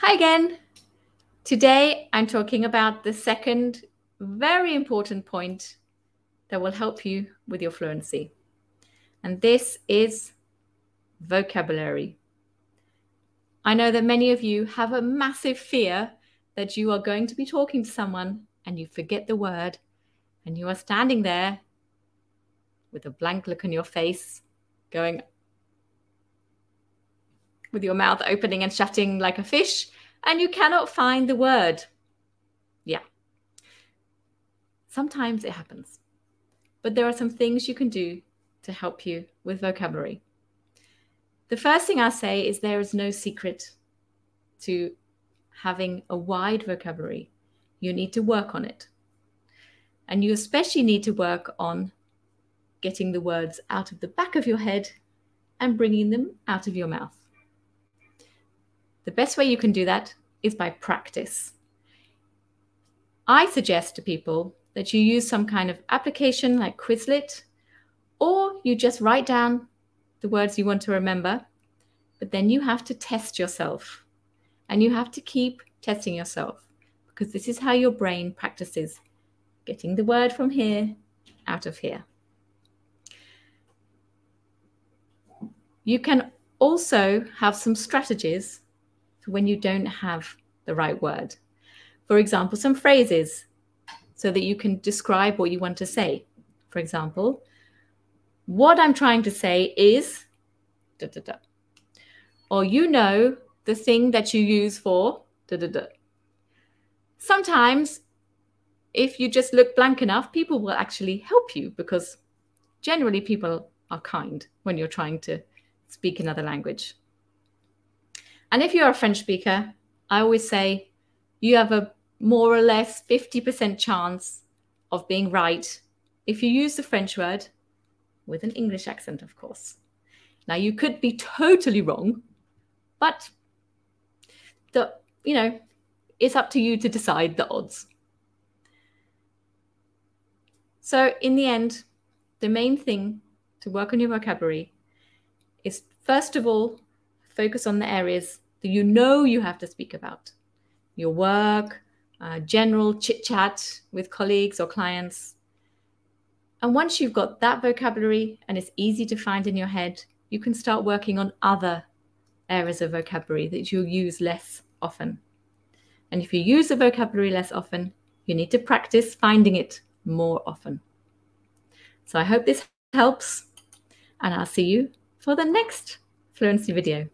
Hi again. Today I'm talking about the second very important point that will help you with your fluency. And this is vocabulary. I know that many of you have a massive fear that you are going to be talking to someone and you forget the word and you are standing there with a blank look on your face, going with your mouth opening and shutting like a fish, and you cannot find the word. Yeah. Sometimes it happens, but there are some things you can do to help you with vocabulary. The first thing I'll say is there is no secret to having a wide vocabulary. You need to work on it. And you especially need to work on getting the words out of the back of your head and bringing them out of your mouth. The best way you can do that is by practice. I suggest to people that you use some kind of application like Quizlet, or you just write down the words you want to remember, but then you have to test yourself. And you have to keep testing yourself, because this is how your brain practices getting the word from here out of here. You can also have some strategies for when you don't have the right word. For example, some phrases so that you can describe what you want to say. For example, what I'm trying to say is da, da, da. Or you know the thing that you use for da, da, da. Sometimes if you just look blank enough, people will actually help you, because generally people are kind when you're trying to speak another language. And if you're a French speaker, I always say you have a more or less 50% chance of being right if you use the French word with an English accent, of course. Now, you could be totally wrong, but it's up to you to decide the odds. So in the end, the main thing to work on your vocabulary is, first of all, focus on the areas that you know you have to speak about. Your work, general chit-chat with colleagues or clients. And once you've got that vocabulary and it's easy to find in your head, you can start working on other areas of vocabulary that you'll use less often. And if you use the vocabulary less often, you need to practice finding it more often. So I hope this helps, and I'll see you for the next fluency video.